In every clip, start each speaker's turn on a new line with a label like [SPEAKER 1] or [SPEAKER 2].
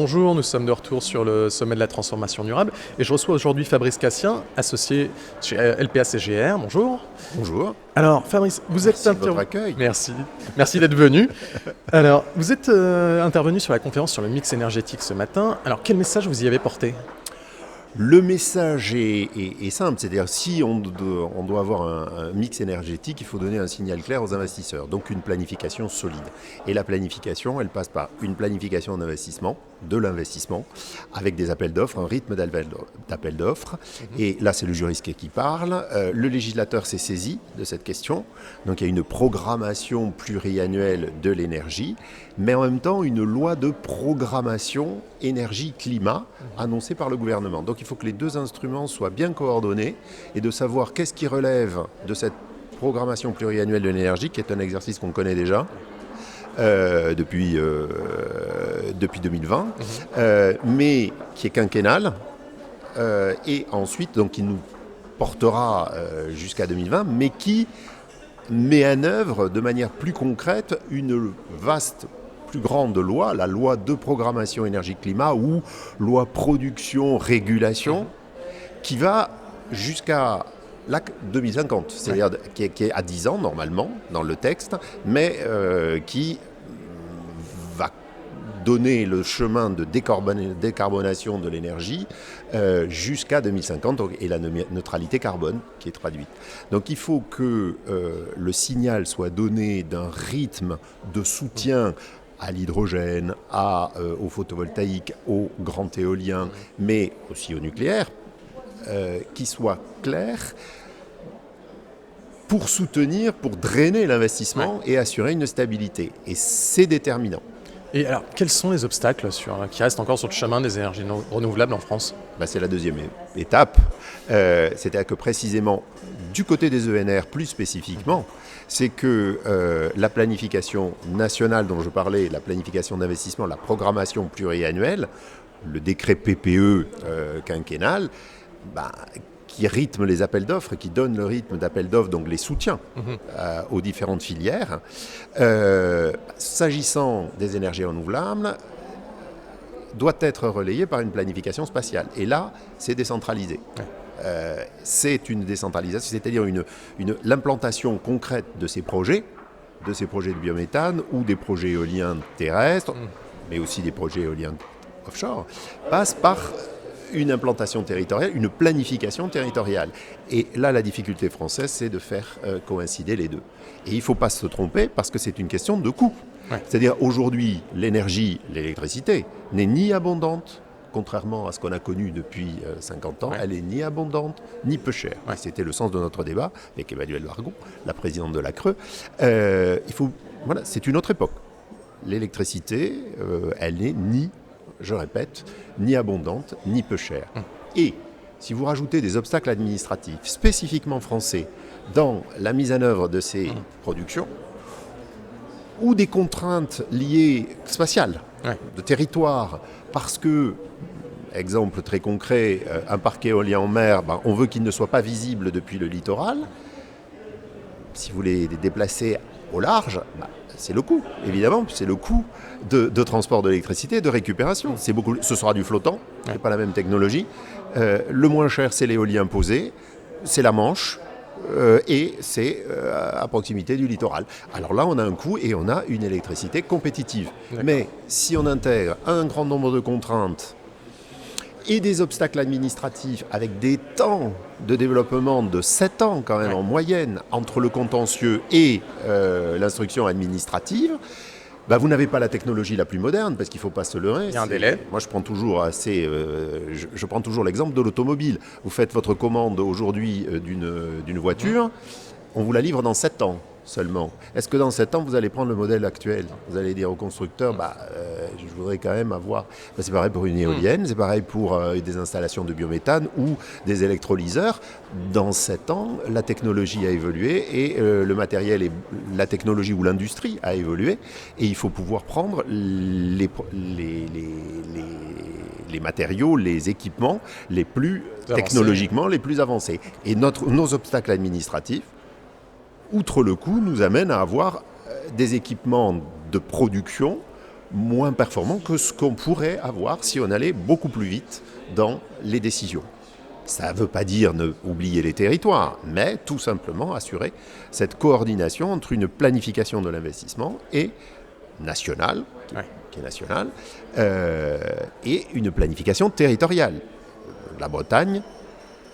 [SPEAKER 1] bonjour, nous sommes de retour sur le sommet de la transformation durable et je reçois aujourd'hui Fabrice Cassien, associé chez LPA CGR. Bonjour.
[SPEAKER 2] Bonjour.
[SPEAKER 1] Alors Fabrice, vous êtes
[SPEAKER 2] Merci de votre accueil.
[SPEAKER 1] Merci d'être venu. Alors, vous êtes intervenu sur la conférence sur le mix énergétique ce matin. Alors, quel message vous y avez porté ?
[SPEAKER 2] Le message est simple, c'est-à-dire si on doit avoir un mix énergétique, il faut donner un signal clair aux investisseurs, donc une planification solide. Et la planification, elle passe par une planification d'investissement, de l'investissement, avec des appels d'offres, un rythme d'appels d'offres. Et là, c'est le juriste qui parle. Le législateur s'est saisi de cette question, donc il y a une programmation pluriannuelle de l'énergie, mais en même temps une loi de programmation énergie-climat annoncée par le gouvernement. Donc il faut que les deux instruments soient bien coordonnés et de savoir qu'est-ce qui relève de cette programmation pluriannuelle de l'énergie, qui est un exercice qu'on connaît déjà depuis 2020, mais qui est quinquennal, et ensuite donc qui nous portera jusqu'à 2020, mais qui met en œuvre de manière plus concrète une vaste plus grande loi, la loi de programmation énergie-climat ou loi production-régulation, qui va jusqu'à 2050, c'est-à-dire qui est à 10 ans normalement dans le texte, mais qui va donner le chemin de décarbonation de l'énergie jusqu'à 2050 et la neutralité carbone qui est traduite. Donc il faut que le signal soit donné d'un rythme de soutien à l'hydrogène, au photovoltaïque, au grand éolien, mais aussi au nucléaire, qui soit clair pour soutenir, pour drainer l'investissement et assurer une stabilité. Et c'est déterminant.
[SPEAKER 1] Et alors, quels sont les obstacles qui restent encore sur le chemin des énergies renouvelables en France ?
[SPEAKER 2] C'est la deuxième étape. C'est-à-dire que précisément, du côté des ENR plus spécifiquement, c'est que la planification nationale dont je parlais, la planification d'investissement, la programmation pluriannuelle, le décret PPE quinquennal, qui rythme les appels d'offres et qui donne le rythme d'appels d'offres, donc les soutiens aux différentes filières. S'agissant des énergies renouvelables, doit être relayé par une planification spatiale. Et là, c'est décentralisé. C'est une décentralisation, c'est-à-dire l'implantation concrète de ces projets de biométhane ou des projets éoliens terrestres, mais aussi des projets éoliens offshore, passe par une implantation territoriale, une planification territoriale. Et là, la difficulté française, c'est de faire coïncider les deux. Et il ne faut pas se tromper parce que c'est une question de coût. C'est-à-dire aujourd'hui, l'électricité, n'est ni abondante, contrairement à ce qu'on a connu depuis 50 ans, elle est ni abondante, ni peu chère. C'était le sens de notre débat avec Emmanuelle Wargon, la présidente de la CRE. C'est une autre époque. L'électricité, elle n'est ni, je répète, ni abondante, ni peu chère. Et si vous rajoutez des obstacles administratifs spécifiquement français dans la mise en œuvre de ces productions, ou des contraintes liées spatiales, de territoire, parce que, exemple très concret, un parc éolien en mer, on veut qu'il ne soit pas visible depuis le littoral. Si vous voulez les déplacer au large, c'est le coût, évidemment, c'est le coût de transport d'électricité, de récupération. Ce sera du flottant, ce n'est pas la même technologie. Le moins cher, c'est l'éolien posé, c'est la Manche, et c'est à proximité du littoral. Alors là, on a un coût et on a une électricité compétitive. Mais si on intègre un grand nombre de contraintes et des obstacles administratifs avec des temps de développement de 7 ans quand même en moyenne entre le contentieux et l'instruction administrative, vous n'avez pas la technologie la plus moderne, parce qu'il ne faut pas se leurrer.
[SPEAKER 1] Il y a un délai.
[SPEAKER 2] Moi, je prends toujours l'exemple de l'automobile. Vous faites votre commande aujourd'hui d'une voiture, on vous la livre dans 7 ans seulement. Est-ce que dans 7 ans, vous allez prendre le modèle actuel ? Vous allez dire au constructeur, je voudrais quand même avoir... c'est pareil pour une éolienne, c'est pareil pour des installations de biométhane ou des électrolyseurs. Dans 7 ans, la technologie a évolué et le matériel, et la technologie ou l'industrie a évolué. Et il faut pouvoir prendre les matériaux, les équipements les plus technologiquement les plus avancés. Et nos obstacles administratifs, outre le coût, nous amènent à avoir des équipements de production moins performant que ce qu'on pourrait avoir si on allait beaucoup plus vite dans les décisions. Ça ne veut pas dire oublier les territoires, mais tout simplement assurer cette coordination entre une planification de l'investissement et nationale, qui est nationale, et une planification territoriale. La Bretagne,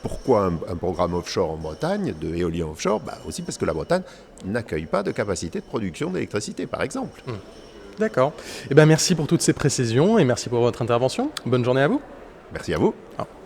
[SPEAKER 2] pourquoi un programme offshore en Bretagne, de éolien offshore? Aussi parce que la Bretagne n'accueille pas de capacité de production d'électricité, par exemple.
[SPEAKER 1] D'accord. Merci pour toutes ces précisions et merci pour votre intervention. Bonne journée à vous.
[SPEAKER 2] Merci à vous.
[SPEAKER 1] Au revoir.